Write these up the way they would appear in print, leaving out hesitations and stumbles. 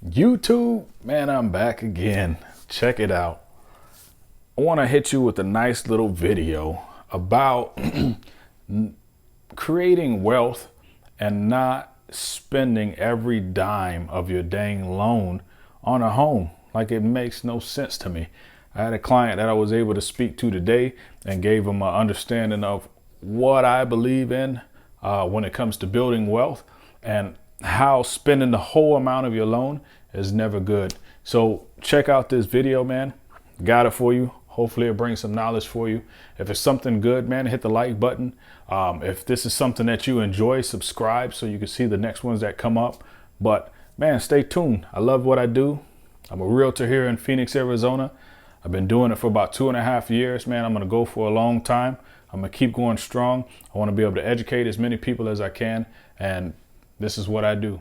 YouTube, man, I'm back again. Check it out. I want to hit you with a nice little video about creating wealth and not spending every dime of your dang loan on a home. Like, it makes no sense to me. I had a client that I was able to speak to today and gave him an understanding of what I believe in when it comes to building wealth, and how spending the whole amount of your loan is never good. So check out this video, man. Got it for you. Hopefully it brings some knowledge for you. If it's something good, man, hit the like button. If this is something that you enjoy, subscribe so you can see the next ones that come up. But man, stay tuned. I love what I do. I'm a realtor here in Phoenix, Arizona. I've been doing it for about 2.5 years, man. I'm going to go for a long time. I'm going to keep going strong. I want to be able to educate as many people as I can. And this is what I do.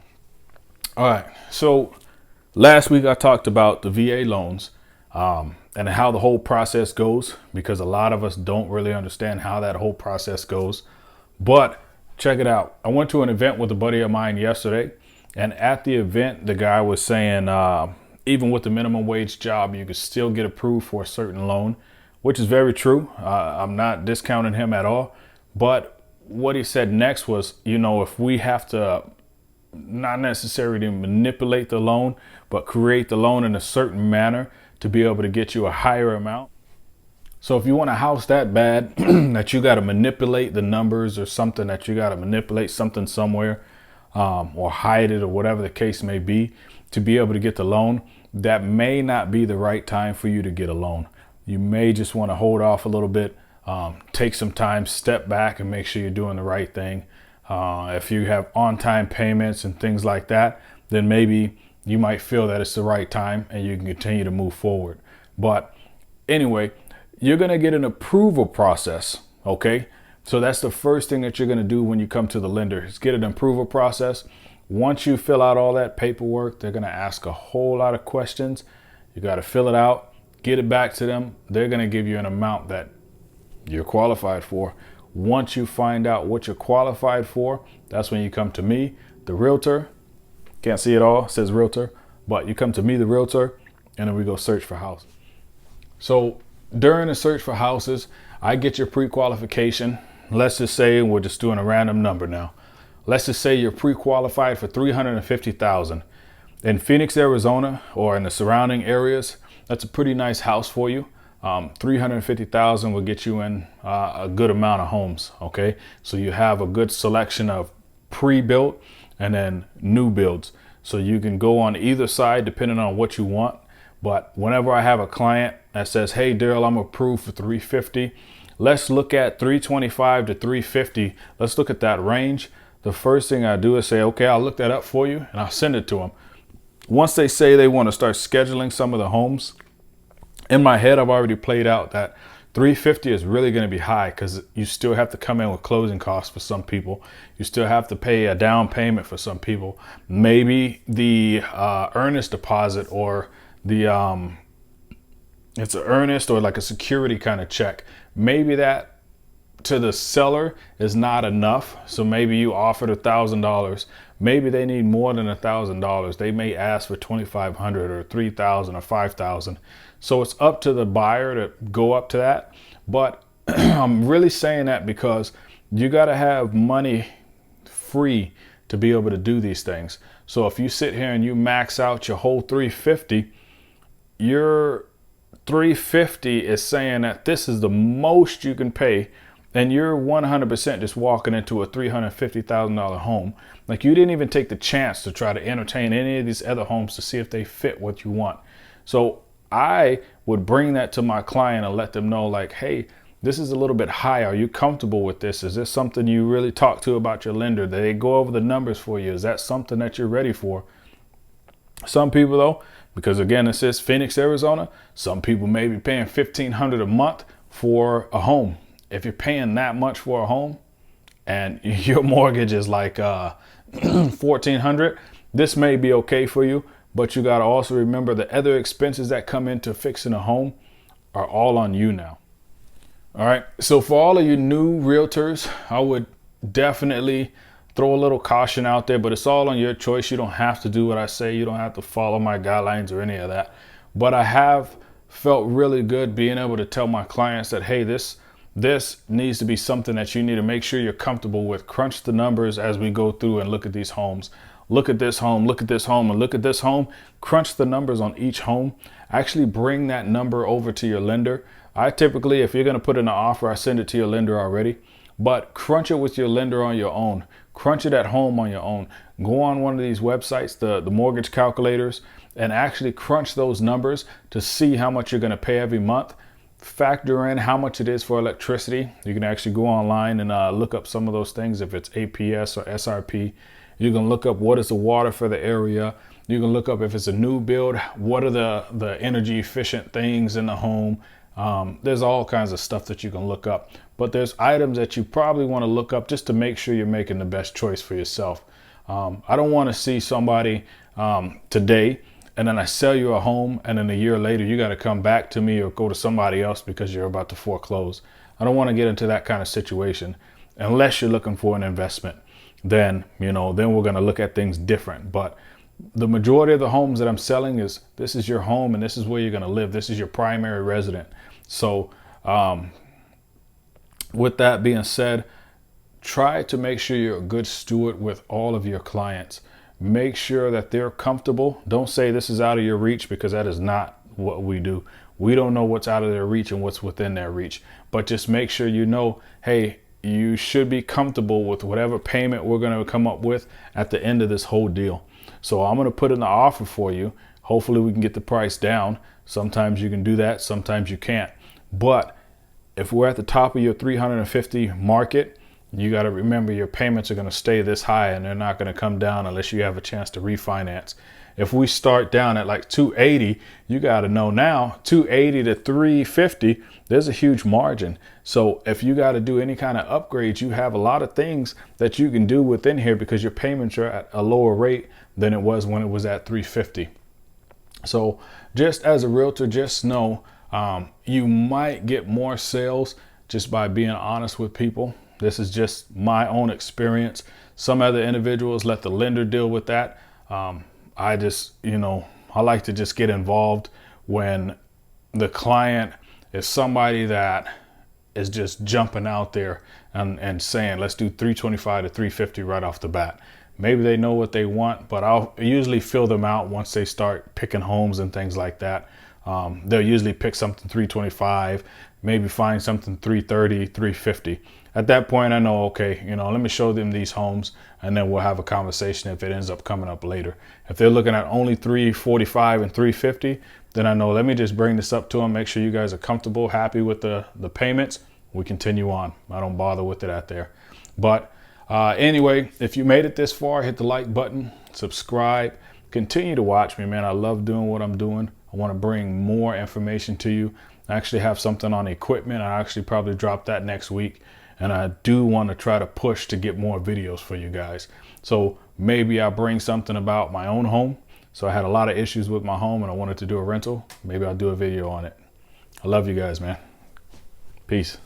All right. So last week I talked about the VA loans and how the whole process goes, because a lot of us don't really understand how that whole process goes. But check it out. I went to an event with a buddy of mine yesterday, and at the event, the guy was saying, even with the minimum wage job, you could still get approved for a certain loan, which is very true. I'm not discounting him at all. But what he said next was, if we have to not necessarily manipulate the loan, but create the loan in a certain manner to be able to get you a higher amount. So if you want a house that bad that you got to manipulate the numbers, or something that you got to manipulate something somewhere, or hide it, or whatever the case may be, to be able to get the loan, that may not be the right time for you to get a loan. You may just want to hold off a little bit, take some time, step back, and make sure you're doing the right thing. If you have on-time payments and things like that, then maybe you might feel that it's the right time and you can continue to move forward. But anyway, you're going to get an approval process. Okay. So that's the first thing that you're going to do when you come to the lender, is get an approval process. Once you fill out all that paperwork, they're going to ask a whole lot of questions. You got to fill it out, get it back to them. They're going to give you an amount that you're qualified for. Once you find out what you're qualified for, that's when you come to me, the realtor. Can't see it all, it says realtor, but you come to me, the realtor, and then we go search for houses. So during the search for houses, I get your pre-qualification. Let's just say, we're just doing a random number now. Let's just say you're pre-qualified for $350,000 in Phoenix, Arizona, or in the surrounding areas. That's a pretty nice house for you. $350,000 will get you in a good amount of homes. Okay, so you have a good selection of pre-built and then new builds, so you can go on either side depending on what you want. But whenever I have a client that says, hey Darrell, I'm approved for 350, let's look at 325 to 350. Let's look at that range. The first thing I do is say, okay, I'll look that up for you, and I'll send it to them. Once they say they want to start scheduling some of the homes, in my head, I've already played out that 350 is really going to be high, because you still have to come in with closing costs for some people. You still have to pay a down payment for some people. Maybe the earnest deposit, or the it's an earnest or like a security kind of check. Maybe that to the seller is not enough. So maybe you offered $1,000. Maybe they need more than $1,000. They may ask for $2,500 or $3,000 or $5,000. So it's up to the buyer to go up to that. But I'm really saying that because you got to have money free to be able to do these things. So if you sit here and you max out your whole 350, your 350 is saying that this is the most you can pay, and you're 100% just walking into a $350,000 home. Like, you didn't even take the chance to try to entertain any of these other homes to see if they fit what you want. So I would bring that to my client and let them know, like, hey, this is a little bit high. Are you comfortable with this? Is this something you really talk to about your lender? Did they go over the numbers for you? Is that something that you're ready for? Some people, though, because again, it says Phoenix, Arizona, some people may be paying $1,500 a month for a home. If you're paying that much for a home and your mortgage is like $1,400, this may be okay for you. But you got to also remember the other expenses that come into fixing a home are all on you now. All right. So for all of you new realtors, I would definitely throw a little caution out there, but it's all on your choice. You don't have to do what I say. You don't have to follow my guidelines or any of that. But I have felt really good being able to tell my clients that, hey, this needs to be something that you need to make sure you're comfortable with. Crunch the numbers as we go through and look at these homes. Look at this home, look at this home, and look at this home. Crunch the numbers on each home. Actually bring that number over to your lender. I typically, if you're going to put in an offer, I send it to your lender already. But crunch it with your lender on your own. Crunch it at home on your own. Go on one of these websites, the mortgage calculators, and actually crunch those numbers to see how much you're going to pay every month. Factor in how much it is for electricity. You can actually go online and look up some of those things. If it's APS or SRP, you can look up what is the water for the area. You can look up if it's a new build, what are the energy efficient things in the home. There's all kinds of stuff that you can look up, but there's items that you probably want to look up just to make sure you're making the best choice for yourself. I don't want to see somebody today and then I sell you a home and then a year later you got to come back to me or go to somebody else because you're about to foreclose. I don't want to get into that kind of situation unless you're looking for an investment. Then we're going to look at things different. But the majority of the homes that I'm selling this is your home and this is where you're going to live. This is your primary resident. So with that being said, try to make sure you're a good steward with all of your clients. Make sure that they're comfortable. Don't say this is out of your reach, because that is not what we do. We don't know what's out of their reach and what's within their reach. But just make sure you know, hey, you should be comfortable with whatever payment we're going to come up with at the end of this whole deal. So I'm going to put in the offer for you. Hopefully we can get the price down. Sometimes you can do that, sometimes you can't. But if we're at the top of your 350 market, you got to remember your payments are going to stay this high and they're not going to come down unless you have a chance to refinance. If we start down at like 280, you got to know now 280 to 350, there's a huge margin. So if you got to do any kind of upgrades, you have a lot of things that you can do within here because your payments are at a lower rate than it was when it was at 350. So just as a realtor, just know you might get more sales just by being honest with people. This is just my own experience. Some other individuals let the lender deal with that. I just, I like to just get involved when the client is somebody that is just jumping out there and saying, let's do 325 to 350 right off the bat. Maybe they know what they want, but I'll usually fill them out once they start picking homes and things like that. They'll usually pick something 325, maybe find something 330, 350. At that point, I know, okay, let me show them these homes and then we'll have a conversation if it ends up coming up later. If they're looking at only 345 and 350, then I know, let me just bring this up to them, make sure you guys are comfortable, happy with the payments. We continue on. I don't bother with it out there. But anyway, if you made it this far, hit the like button, subscribe, continue to watch me, man. I love doing what I'm doing. I want to bring more information to you. I actually have something on equipment. I actually probably drop that next week. And I do want to try to push to get more videos for you guys. So maybe I'll bring something about my own home. So I had a lot of issues with my home and I wanted to do a rental. Maybe I'll do a video on it. I love you guys, man. Peace.